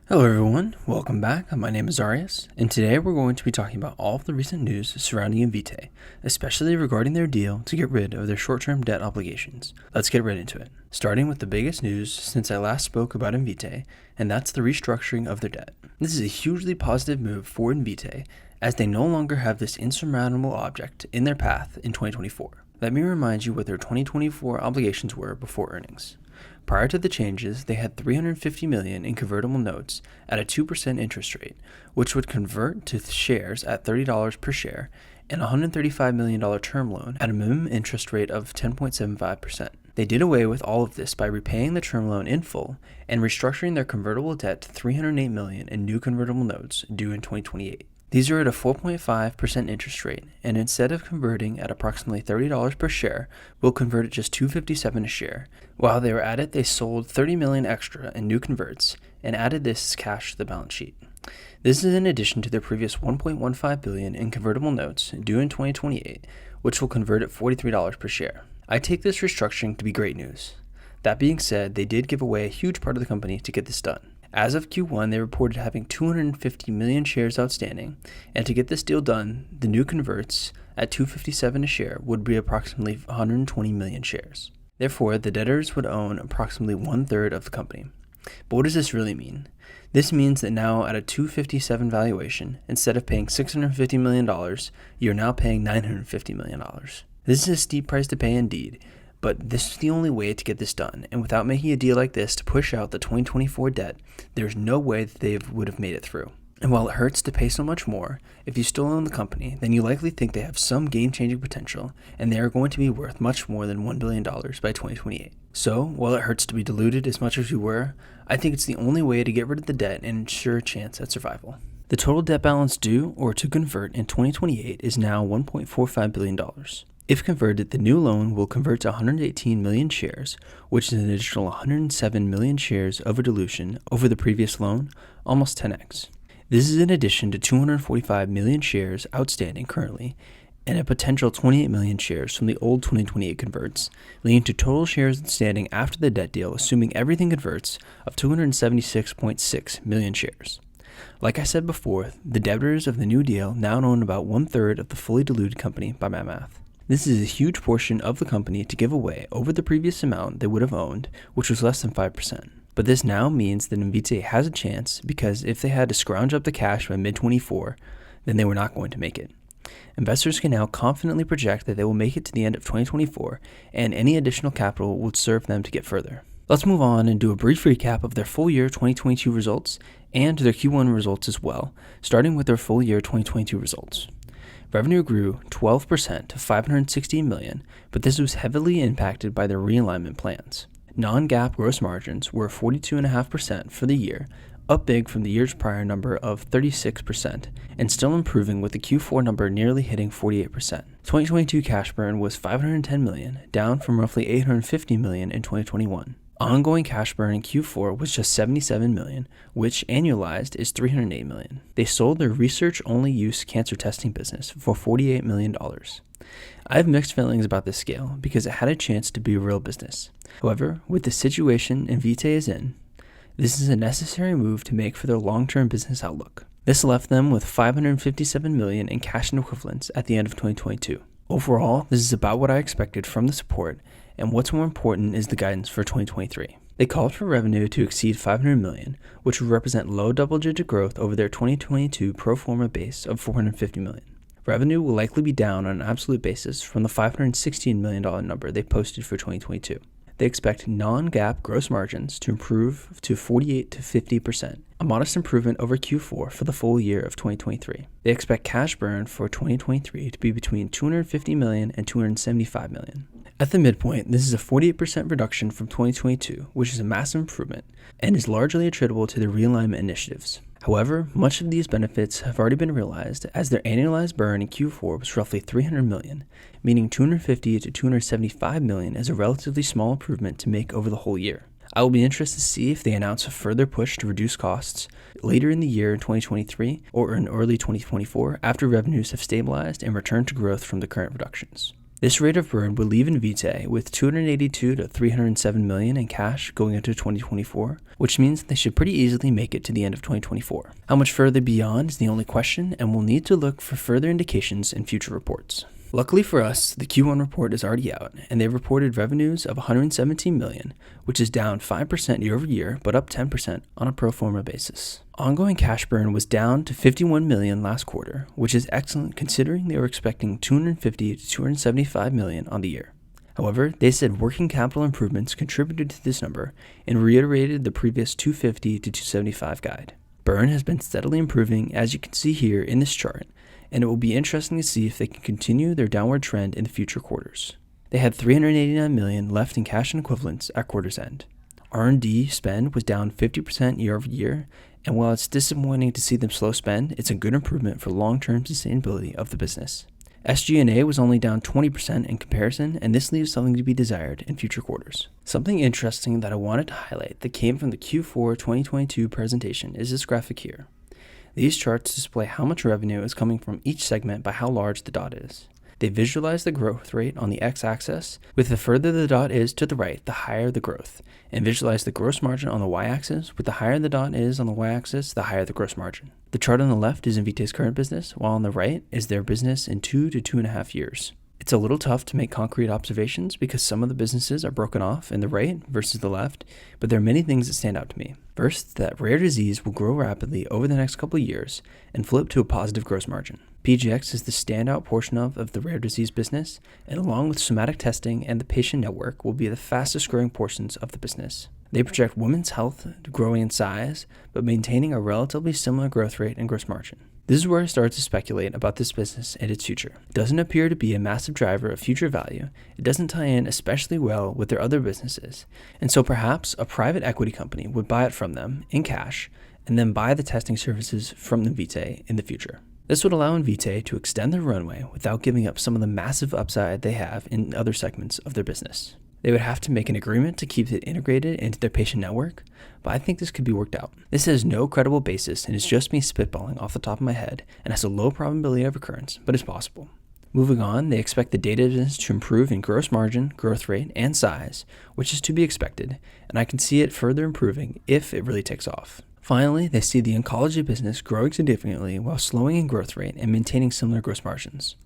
Hello everyone, welcome back. My name is Arias, and today we're going to be talking about all of the recent news surrounding Invitae, especially regarding their deal to get rid of their short-term debt obligations. Let's get right into it. Starting with the biggest news since I last spoke about Invitae, and that's the restructuring of their debt. This is a hugely positive move for Invitae, as they no longer have this insurmountable object in their path in 2024. Let me remind you what their 2024 obligations were before earnings. Prior to the changes, they had $350 million in convertible notes at a 2% interest rate, which would convert to shares at $30 per share, and a $135 million term loan at a minimum interest rate of 10.75%. They did away with all of this by repaying the term loan in full and restructuring their convertible debt to $308 million in new convertible notes due in 2028. These are at a 4.5% interest rate, and instead of converting at approximately $30 per share, will convert at just $2.57 a share. While they were at it, they sold $30 million extra in new converts and added this as cash to the balance sheet. This is in addition to their previous $1.15 billion in convertible notes due in 2028, which will convert at $43 per share. I take this restructuring to be great news. That being said, they did give away a huge part of the company to get this done. As of Q1, they reported having 250 million shares outstanding, and to get this deal done, the new converts at $2.57 a share would be approximately 120 million shares. Therefore, the debtors would own approximately 1/3 of the company. But what does this really mean? This means that now at a $2.57 valuation, instead of paying $650 million, you're now paying $950 million. This is a steep price to pay indeed, but this is the only way to get this done, and without making a deal like this to push out the 2024 debt, there's no way that they would have made it through. And while it hurts to pay so much more, if you still own the company, then you likely think they have some game-changing potential, and they are going to be worth much more than $1 billion by 2028. So, while it hurts to be diluted as much as you were, I think it's the only way to get rid of the debt and ensure a chance at survival. The total debt balance due or to convert in 2028 is now $1.45 billion. If converted, the new loan will convert to 118 million shares, which is an additional 107 million shares of a dilution over the previous loan, almost 10x. This is in addition to 245 million shares outstanding currently, and a potential 28 million shares from the old 2028 converts, leading to total shares outstanding after the debt deal, assuming everything converts, of 276.6 million shares. Like I said before, the debtors of the new deal now own about 1/3 of the fully diluted company by my math. This is a huge portion of the company to give away over the previous amount they would have owned, which was less than 5%. But this now means that Invitae has a chance, because if they had to scrounge up the cash by mid-24, then they were not going to make it. Investors can now confidently project that they will make it to the end of 2024, and any additional capital would serve them to get further. Let's move on and do a brief recap of their full year 2022 results and their Q1 results as well, starting with their full year 2022 results. Revenue grew 12% to $560 million, but this was heavily impacted by their realignment plans. Non-GAAP gross margins were 42.5% for the year, up big from the year's prior number of 36%, and still improving with the Q4 number nearly hitting 48%. 2022 cash burn was $510 million, down from roughly $850 million in 2021. Ongoing cash burn in Q4 was just $77 million, which annualized is $308 million. They sold their research-only use cancer testing business for $48 million. I have mixed feelings about this scale because it had a chance to be a real business. However, with the situation Invitae is in, this is a necessary move to make for their long-term business outlook. This left them with $557 million in cash and equivalents at the end of 2022. Overall, this is about what I expected from the support, and what's more important is the guidance for 2023. They called for revenue to exceed $500 million, which would represent low double-digit growth over their 2022 pro forma base of $450 million. Revenue will likely be down on an absolute basis from the $516 million number they posted for 2022. They expect non-GAAP gross margins to improve to 48 to 50%, a modest improvement over Q4 for the full year of 2023. They expect cash burn for 2023 to be between $250 million and $275 million. At the midpoint, this is a 48% reduction from 2022, which is a massive improvement, and is largely attributable to the realignment initiatives. However, much of these benefits have already been realized, as their annualized burn in Q4 was roughly $300 million, meaning $250 to $275 million is a relatively small improvement to make over the whole year. I will be interested to see if they announce a further push to reduce costs later in the year in 2023 or in early 2024 after revenues have stabilized and returned to growth from the current reductions. This rate of burn would leave Invitae with $282 to $307 million in cash going into 2024, which means they should pretty easily make it to the end of 2024. How much further beyond is the only question, and we'll need to look for further indications in future reports. Luckily for us, the Q1 report is already out, and they reported revenues of $117 million, which is down 5% year over year, but up 10% on a pro forma basis. Ongoing cash burn was down to $51 million last quarter, which is excellent considering they were expecting $250 to $275 million on the year. However, they said working capital improvements contributed to this number and reiterated the previous $250 to $275 guide. Burn has been steadily improving, as you can see here in this chart, and it will be interesting to see if they can continue their downward trend in the future quarters. They had $389 million left in cash and equivalents at quarter's end. R&D spend was down 50% year over year, and while it's disappointing to see them slow spend, it's a good improvement for long-term sustainability of the business. SG&A was only down 20% in comparison, and this leaves something to be desired in future quarters. Something interesting that I wanted to highlight that came from the Q4 2022 presentation is this graphic here. These charts display how much revenue is coming from each segment by how large the dot is. They visualize the growth rate on the x-axis, with the further the dot is to the right, the higher the growth, and visualize the gross margin on the y-axis, with the higher the dot is on the y-axis, the higher the gross margin. The chart on the left is Invitae's current business, while on the right is their business in 2 to 2.5 years. It's a little tough to make concrete observations because some of the businesses are broken off in the right versus the left, but there are many things that stand out to me. First, that rare disease will grow rapidly over the next couple of years and flip to a positive gross margin. PGX is the standout portion of the rare disease business, and along with somatic testing and the patient network will be the fastest growing portions of the business. They project women's health growing in size, but maintaining a relatively similar growth rate and gross margin. This is where I start to speculate about this business and its future. It doesn't appear to be a massive driver of future value. It doesn't tie in especially well with their other businesses, and so perhaps a private equity company would buy it from them in cash and then buy the testing services from Invitae in the future. This would allow Invitae to extend their runway without giving up some of the massive upside they have in other segments of their business. They would have to make an agreement to keep it integrated into their patient network, but I think this could be worked out. This has no credible basis and is just me spitballing off the top of my head and has a low probability of occurrence, but it's possible. Moving on, they expect the data business to improve in gross margin, growth rate, and size, which is to be expected, and I can see it further improving if it really takes off. Finally, they see the oncology business growing significantly while slowing in growth rate and maintaining similar gross margins.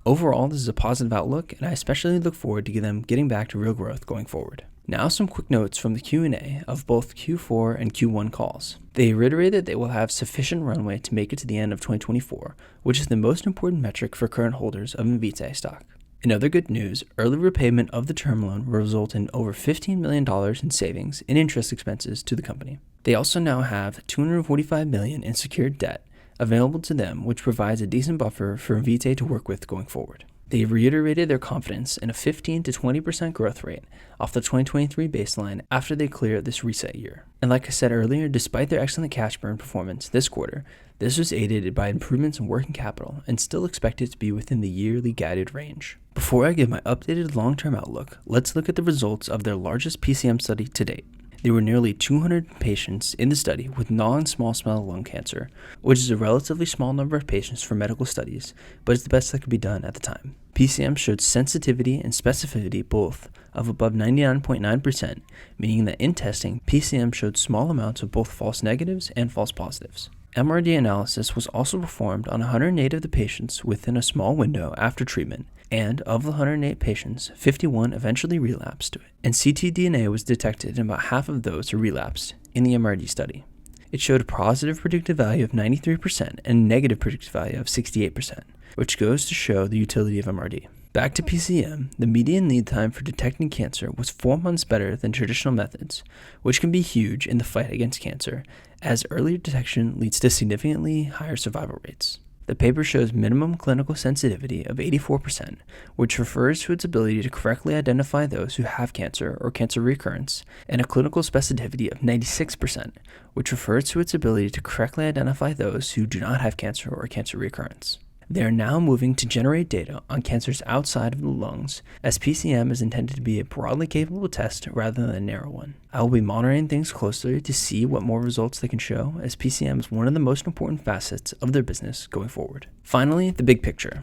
Overall, this is a positive outlook, and I especially look forward to them getting back to real growth going forward. Now some quick notes from the Q&A of both Q4 and Q1 calls. They reiterated they will have sufficient runway to make it to the end of 2024, which is the most important metric for current holders of Invitae stock. In other good news, early repayment of the term loan will result in over $15 million in savings in interest expenses to the company. They also now have $245 million in secured debt available to them, which provides a decent buffer for Invitae to work with going forward. They reiterated their confidence in a 15 to 20% growth rate off the 2023 baseline after they clear this reset year. And like I said earlier, despite their excellent cash burn performance this quarter, this was aided by improvements in working capital and still expected to be within the yearly guided range. Before I give my updated long-term outlook, let's look at the results of their largest PCM study to date. There were nearly 200 patients in the study with non-small cell lung cancer, which is a relatively small number of patients for medical studies, but it's the best that could be done at the time. PCM showed sensitivity and specificity both of above 99.9%, meaning that in testing, PCM showed small amounts of both false negatives and false positives. MRD analysis was also performed on 108 of the patients within a small window after treatment, and of the 108 patients, 51 eventually relapsed, and ctDNA was detected in about half of those who relapsed in the MRD study. It showed a positive predictive value of 93% and a negative predictive value of 68%, which goes to show the utility of MRD. Back to PCM, the median lead time for detecting cancer was 4 months better than traditional methods, which can be huge in the fight against cancer, as earlier detection leads to significantly higher survival rates. The paper shows minimum clinical sensitivity of 84%, which refers to its ability to correctly identify those who have cancer or cancer recurrence, and a clinical specificity of 96%, which refers to its ability to correctly identify those who do not have cancer or cancer recurrence. They are now moving to generate data on cancers outside of the lungs, as PCM is intended to be a broadly capable test rather than a narrow one. I will be monitoring things closely to see what more results they can show, as PCM is one of the most important facets of their business going forward. Finally, the big picture.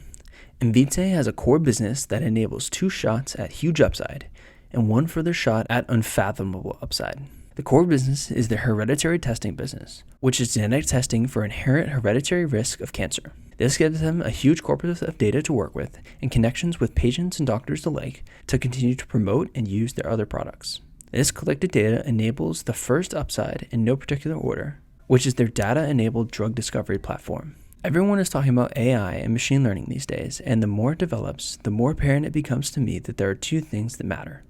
Invitae has a core business that enables 2 shots at huge upside and 1 further shot at unfathomable upside. The core business is their hereditary testing business, which is genetic testing for inherent hereditary risk of cancer. This gives them a huge corpus of data to work with and connections with patients and doctors alike to continue to promote and use their other products. This collected data enables the first upside in no particular order, which is their data-enabled drug discovery platform. Everyone is talking about AI and machine learning these days, and the more it develops, the more apparent it becomes to me that there are 2 things that matter.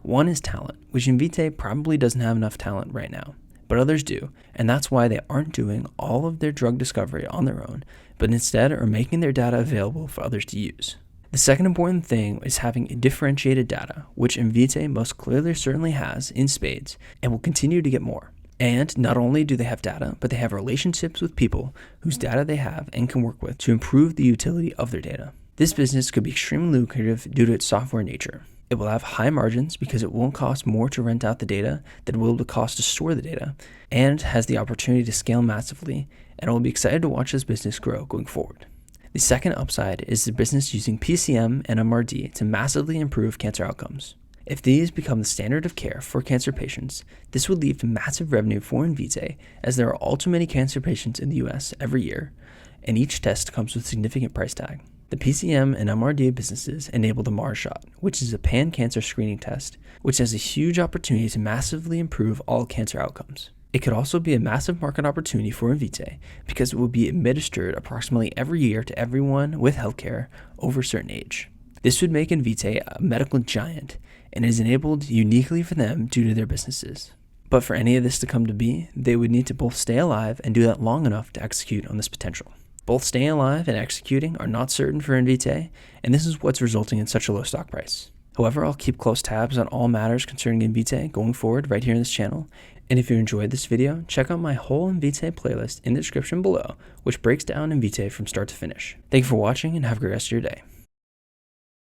One is talent, which Invitae probably doesn't have enough talent right now, but others do, and that's why they aren't doing all of their drug discovery on their own, but instead are making their data available for others to use. The second important thing is having differentiated data, which Invitae most clearly certainly has in spades and will continue to get more. And not only do they have data, but they have relationships with people whose data they have and can work with to improve the utility of their data. This business could be extremely lucrative due to its software nature. It will have high margins because it won't cost more to rent out the data than it will cost to store the data, and has the opportunity to scale massively, and I will be excited to watch this business grow going forward. The second upside is the business using PCM and MRD to massively improve cancer outcomes. If these become the standard of care for cancer patients, this would lead to massive revenue for Invitae, as there are all too many cancer patients in the US every year, and each test comes with a significant price tag. The PCM and MRD businesses enable the Mars shot, which is a pan-cancer screening test, which has a huge opportunity to massively improve all cancer outcomes. It could also be a massive market opportunity for Invitae because it will be administered approximately every year to everyone with healthcare over a certain age. This would make Invitae a medical giant and is enabled uniquely for them due to their businesses. But for any of this to come to be, they would need to both stay alive and do that long enough to execute on this potential. Both staying alive and executing are not certain for Invitae, and this is what's resulting in such a low stock price. However, I'll keep close tabs on all matters concerning Invitae going forward right here in this channel, and if you enjoyed this video, check out my whole Invitae playlist in the description below, which breaks down Invitae from start to finish. Thank you for watching and have a great rest of your day.